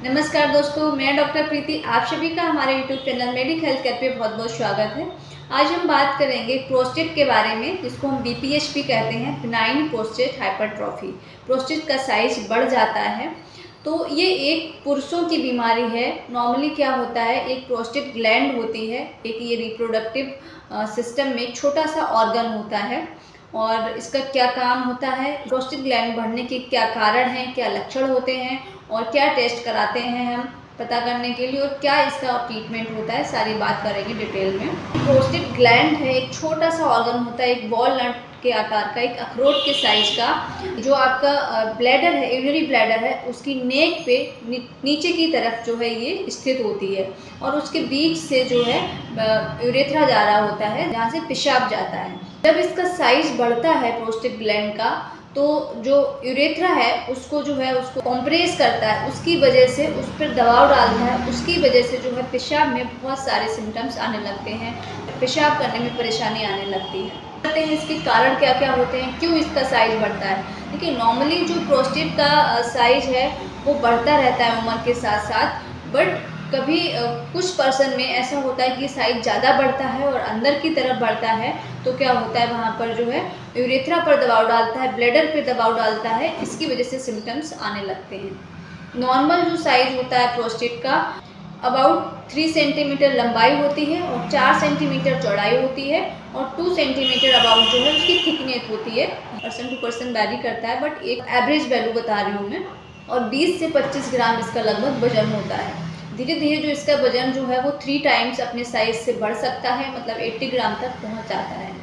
नमस्कार दोस्तों, मैं डॉक्टर प्रीति। आप सभी का हमारे YouTube channel medic health care पे बहुत बहुत स्वागत है। आज हम बात करेंगे प्रोस्टेट के बारे में, जिसको हम BPH भी कहते हैं, बिनाइन प्रोस्टेट हाइपरट्रॉफी। प्रोस्टेट का साइज बढ़ जाता है, तो ये एक पुरुषों की बीमारी है। नॉर्मली क्या होता है, एक प्रोस्टेट ग्लैंड होती है, एक ये रिप्रोडक्टिव सिस्टम में छोटा सा ऑर्गन होता है। और इसका क्या काम होता है, प्रोस्टेट ग्लैंड बढ़ने के क्या कारण हैं, क्या लक्षण होते हैं और क्या टेस्ट कराते हैं हम पता करने के लिए, और क्या इसका ट्रीटमेंट होता है, सारी बात करेंगे डिटेल में। प्रोस्टेट ग्लैंड है, एक छोटा सा ऑर्गन होता है, एक वॉलनट के आकार का, एक अखरोट के साइज का। जो आपका ब्लैडर है, यूरिनरी ब्लैडर है, उसकी नेक पे नीचे की तरफ जो है ये स्थित होती है, और उसके बीच से जो है यूरेथ्रा जा रहा होता है, जहाँ से पेशाब जाता है। जब इसका साइज बढ़ता है प्रोस्टेट ग्लैंड का, तो जो यूरेथ्रा है उसको जो है उसको कंप्रेस करता है, उसकी वजह से उस पर दबाव डालता है, उसकी वजह से जो है पेशाब में बहुत सारे सिम्टम्स आने लगते हैं, पेशाब करने में परेशानी आने लगती है। कहते हैं इसके कारण क्या क्या होते हैं, क्यों इसका साइज बढ़ता है। देखिए, नॉर्मली जो प्रोस्टेट का साइज है वो बढ़ता रहता है उम्र के साथ साथ, बट कभी कुछ पर्सन में ऐसा होता है कि साइज ज़्यादा बढ़ता है और अंदर की तरफ बढ़ता है, तो क्या होता है वहाँ पर जो है यूरेथ्रा पर दबाव डालता है, ब्लैडर पर दबाव डालता है, इसकी वजह से सिम्टम्स आने लगते हैं। नॉर्मल जो साइज होता है प्रोस्टेट का, अबाउट 3 सेंटीमीटर लंबाई होती है और 4 सेंटीमीटर चौड़ाई होती है, और 2 सेंटीमीटर अबाउट जो है उसकी थिकनेस होती है। पर्सन टू पर्सन वैरी करता है, बट एक एवरेज वैल्यू बता रही हूँ मैं। और 20 से 25 ग्राम इसका लगभग वजन होता है। धीरे धीरे जो इसका वजन जो है वो 3 टाइम्स अपने साइज से बढ़ सकता है, मतलब 80 ग्राम तक पहुंच जाता है।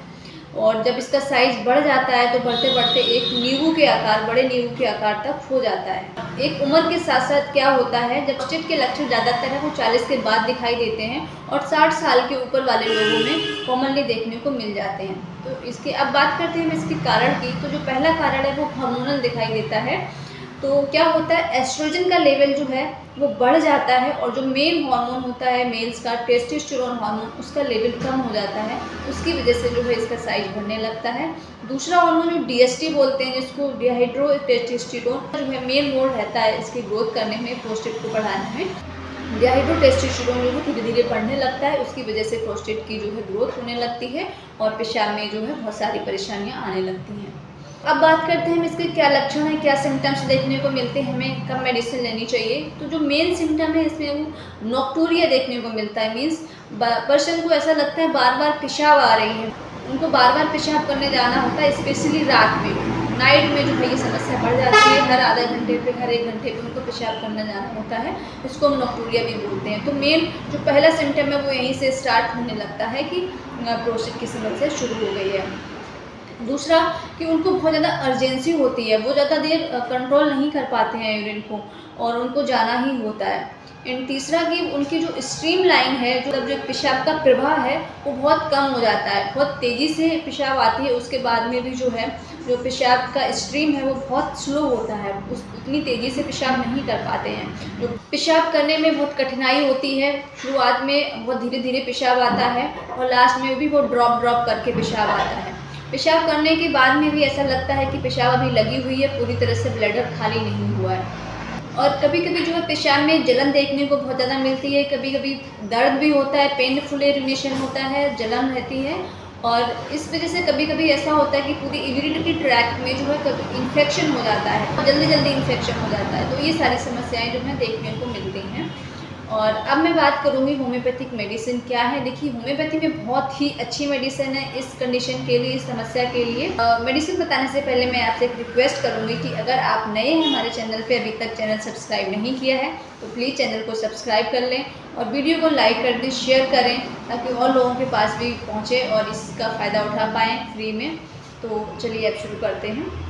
और जब इसका साइज बढ़ जाता है तो बढ़ते बढ़ते एक नींबू के आकार, बड़े नींबू के आकार तक हो जाता है। एक उम्र के साथ साथ क्या होता है, जब प्रोस्टेट के लक्षण ज़्यादातर है वो 40 के बाद दिखाई देते हैं, और 60 साल के ऊपर वाले लोगों में कॉमनली देखने को मिल जाते हैं। तो इसके अब बात करते हैं इसके कारण की। तो जो पहला कारण है वो हार्मोनल दिखाई देता है। तो क्या होता है, एस्ट्रोजन का लेवल जो है वो बढ़ जाता है, और जो मेन हार्मोन होता है मेल्स का, टेस्टोस्टेरोन हार्मोन, उसका लेवल कम हो जाता है। उसकी वजह से जो है इसका साइज बढ़ने लगता है। दूसरा हार्मोन जो DHT बोलते हैं, जिसको डिहाइड्रो टेस्टोस्टेरोन, जो है मेन रोल रहता है इसकी ग्रोथ करने में, प्रोस्टेट को बढ़ाने में। डिहाइड्रो टेस्टोस्टेरोन जो है धीरे धीरे बढ़ने लगता है, उसकी वजह से प्रोस्टेट की जो है ग्रोथ होने लगती है, और पेशाब में जो है बहुत सारी परेशानियाँ आने लगती हैं। अब बात करते हैं इसके क्या लक्षण है, क्या सिम्टम्स देखने को मिलते हैं, हमें कब मेडिसिन लेनी चाहिए। तो जो मेन सिम्टम है इसमें वो नॉक्टूरिया देखने को मिलता है। मीन्स पर्सन को ऐसा लगता है बार बार पेशाब आ रही है, उनको बार बार पेशाब करने जाना होता है, स्पेशली रात में, नाइट में जो है ये समस्या बढ़ जाती है। हर आधा घंटे पे, हर 1 घंटे पे उनको पेशाब करने जाना होता है, इसको हम नॉक्टूरिया भी बोलते हैं। तो मेन जो पहला सिम्टम है वो यहीं से स्टार्ट होने लगता है कि प्रोस्टेट की समस्या शुरू हो गई है। दूसरा कि उनको बहुत ज़्यादा अर्जेंसी होती है, वो ज़्यादा देर कंट्रोल नहीं कर पाते हैं यूरिन को, और उनको जाना ही होता है। एंड तीसरा कि उनकी जो स्ट्रीम लाइन है, जो पेशाब का प्रवाह है वो बहुत कम हो जाता है, बहुत तेज़ी से पेशाब आती है, उसके बाद में भी जो है जो पेशाब का स्ट्रीम है वो बहुत स्लो होता है, उतनी तेज़ी से पेशाब नहीं कर पाते हैं। जो पेशाब करने में बहुत कठिनाई होती है, शुरुआत में बहुत धीरे धीरे पेशाब आता है, और लास्ट में भी वो ड्रॉप करके पेशाब आता है। पेशाब करने के बाद में भी ऐसा लगता है कि पेशाब अभी लगी हुई है, पूरी तरह से ब्लैडर खाली नहीं हुआ है। और कभी कभी जो है पेशाब में जलन देखने को बहुत ज़्यादा मिलती है, कभी कभी दर्द भी होता है, पेनफुल यूरिनेशन होता है, जलन रहती है, और इस वजह से कभी कभी ऐसा होता है कि पूरी यूरिनरी ट्रैक्ट में जो है कभी इन्फेक्शन हो जाता है, जल्दी इन्फेक्शन हो जाता है। तो ये सारी समस्याएँ जो है देखने को मिलती हैं। और अब मैं बात करूँगी होम्योपैथिक मेडिसिन क्या है। देखिए, होम्योपैथी में बहुत ही अच्छी मेडिसिन है इस कंडीशन के लिए, इस समस्या के लिए। मेडिसिन बताने से पहले मैं आपसे एक रिक्वेस्ट करूँगी कि अगर आप नए हैं हमारे चैनल पे, अभी तक चैनल सब्सक्राइब नहीं किया है, तो प्लीज़ चैनल को सब्सक्राइब कर लें, और वीडियो को लाइक कर दें, शेयर करें, ताकि और लोगों के पास भी पहुँचे और इसका फ़ायदा उठा पाएँ फ्री में। तो चलिए अब शुरू करते हैं।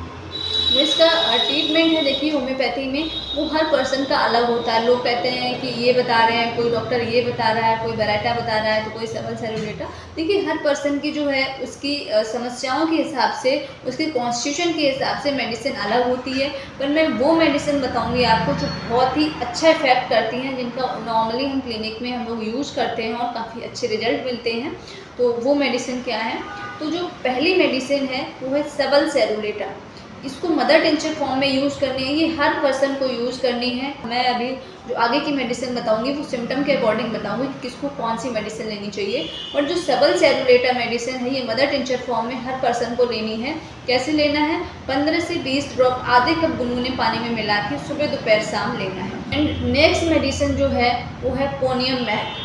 जो इसका ट्रीटमेंट है, देखिए होम्योपैथी में वो हर पर्सन का अलग होता है। लोग कहते हैं कि ये बता रहे हैं, कोई डॉक्टर ये बता रहा है, कोई बेरेटा बता रहा है, तो कोई सबल सेरुलेटा। देखिए, हर पर्सन की जो है उसकी समस्याओं के हिसाब से, उसके कॉन्स्टिट्यूशन के हिसाब से मेडिसिन अलग होती है। पर मैं वो मेडिसिन बताऊँगी आपको जो बहुत ही अच्छा इफेक्ट करती हैं, जिनका नॉर्मली हम क्लिनिक में हम लोग यूज़ करते हैं और काफ़ी अच्छे रिजल्ट मिलते हैं। तो वो मेडिसिन क्या है, तो जो पहली मेडिसिन है वो है सबल सेरुलेटा। इसको मदर टिंचर फॉर्म में यूज़ करनी है, ये हर पर्सन को यूज़ करनी है। मैं अभी जो आगे की मेडिसिन बताऊंगी वो सिम्टम के अकॉर्डिंग बताऊंगी कि किसको कौन सी मेडिसिन लेनी चाहिए। और जो सबल सेरुलेटा मेडिसिन है ये मदर टिंचर फॉर्म में हर पर्सन को लेनी है। कैसे लेना है? 15 से 20 ड्रॉप आधे कप गुनगुने पानी में मिला के सुबह दोपहर शाम लेना है। एंड नेक्स्ट मेडिसिन जो है वो है कोनियम मैक।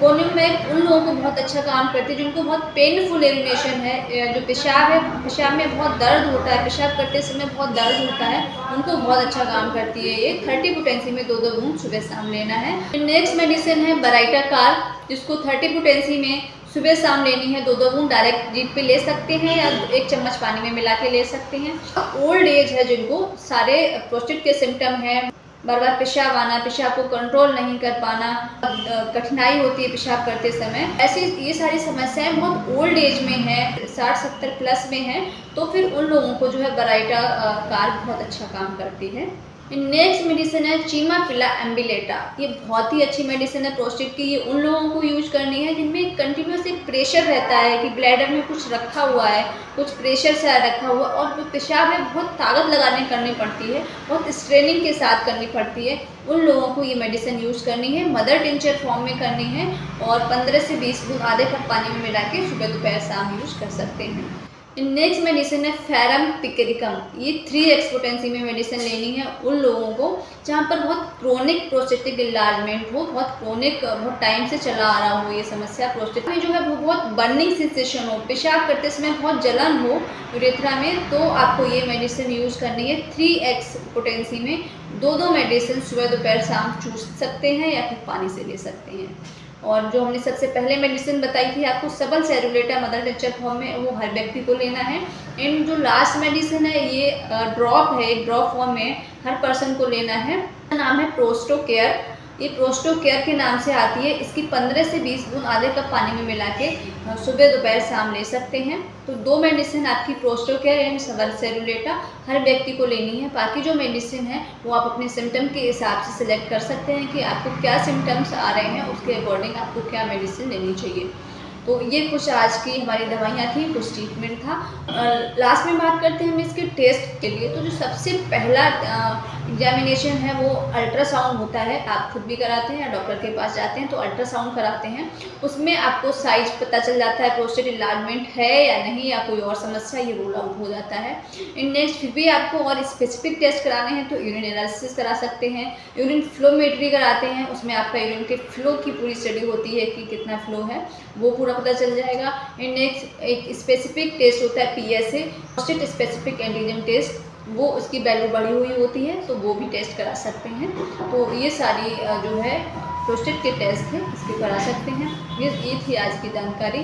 कोनियम मैक उन लोगों को बहुत अच्छा काम करती है जिनको बहुत पेनफुल यूरिनेशन है, जो पेशाब है, पेशाब में बहुत दर्द होता है, पेशाब करते समय बहुत दर्द होता है, उनको बहुत अच्छा काम करती है। ये 30 पोटेंसी में 2-2 बूंद सुबह शाम लेना है। नेक्स्ट मेडिसिन है बराइटा कार, जिसको 30 पोटेंसी में सुबह शाम लेनी है। 2-2 बूंद डायरेक्ट जीभ पे ले सकते हैं या 1 चम्मच पानी में मिला के ले सकते हैं। ओल्ड एज है जिनको सारे प्रोस्टेट के सिम्टम है, बार बार पेशाब आना, पेशाब को कंट्रोल नहीं कर पाना, कठिनाई होती है पेशाब करते समय, ऐसी ये सारी समस्याएं बहुत ओल्ड एज में है, 60-70 प्लस में है, तो फिर उन लोगों को जो है बराइटा कार बहुत अच्छा काम करती है। नेक्स्ट मेडिसिन है चीमाफिला एम्बिलेटा। ये बहुत ही अच्छी मेडिसिन है प्रोस्टेट की। ये उन लोगों को यूज करनी है जिनमें कंटिन्यूस एक प्रेशर रहता है कि ब्लैडर में कुछ रखा हुआ है, कुछ प्रेशर से रखा हुआ, और जो पेशाब है बहुत ताकत लगाने करनी पड़ती है, बहुत स्ट्रेनिंग के साथ करनी पड़ती है। उन लोगों को ये मेडिसिन यूज़ करनी है, मदर टिंचर फॉर्म में करनी है, और 15 से 20 बूंद आधे कप पानी में मिला के सुबह दोपहर शाम यूज कर सकते हैं। नेक्स्ट मेडिसिन है फेरम पिकेरिकम। ये 3x पोटेंसी में मेडिसिन लेनी है उन लोगों को जहाँ पर बहुत क्रोनिक प्रोस्टेटिक इन्लार्जमेंट हो, बहुत क्रोनिक, बहुत टाइम से चला आ रहा हो ये समस्या। प्रोस्टेट में जो है वो बहुत बर्निंग सेंसेशन हो, पेशाब करते समय बहुत जलन हो यूरेथ्रा में, तो आपको ये मेडिसिन यूज़ करनी है। 3x पोटेंसी में 2-2 मेडिसिन सुबह दोपहर शाम चूस सकते हैं या फिर पानी से ले सकते हैं। और जो हमने सबसे पहले मेडिसिन बताई थी आपको सबल सेरुलेटा मदर टिंचर फॉर्म में, वो हर व्यक्ति को लेना है। एंड जो लास्ट मेडिसिन है ये ड्रॉप है, एक ड्रॉप फॉर्म में हर पर्सन को लेना है। नाम है प्रोस्टो केयर। ये प्रोस्टो केयर के नाम से आती है। इसकी 15 से 20 बूंद आधे कप पानी में मिला के सुबह दोपहर शाम ले सकते हैं। तो 2 मेडिसिन आपकी प्रोस्टो केयर एंड सबल सेरुलेटा हर व्यक्ति को लेनी है। बाकी जो मेडिसिन है वो आप अपने सिम्टम के हिसाब से सिलेक्ट कर सकते हैं कि आपको क्या सिम्टम्स आ रहे हैं, उसके अकॉर्डिंग आपको क्या मेडिसिन लेनी चाहिए। तो ये कुछ आज की हमारी दवाइयाँ थी, कुछ ट्रीटमेंट था। लास्ट में बात करते हैं हम इसके टेस्ट के लिए। तो जो सबसे पहला एग्जामिनेशन है वो अल्ट्रासाउंड होता है। आप खुद भी कराते हैं या डॉक्टर के पास जाते हैं तो अल्ट्रासाउंड कराते हैं। उसमें आपको साइज पता चल जाता है, प्रोस्टेट इन्लार्जमेंट है या नहीं, या कोई और समस्या, ये रूल आउट हो जाता है। नेक्स्ट फिर भी आपको और स्पेसिफिक टेस्ट कराने हैं तो यूरिन एनालिसिस करा सकते हैं, यूरिन फ्लोमेट्री कराते हैं। उसमें आपका यूरिन के फ्लो की पूरी स्टडी होती है कि कितना फ्लो है, वो पूरा पता चल जाएगा। नेक्स्ट एक स्पेसिफिक टेस्ट होता है PSA, prostate specific antigen test, वो उसकी वैल्यू बढ़ी हुई होती है तो वो भी टेस्ट करा सकते हैं। तो ये सारी जो है प्रोस्टेट के टेस्ट है इसके करा सकते हैं। ये थी आज की जानकारी।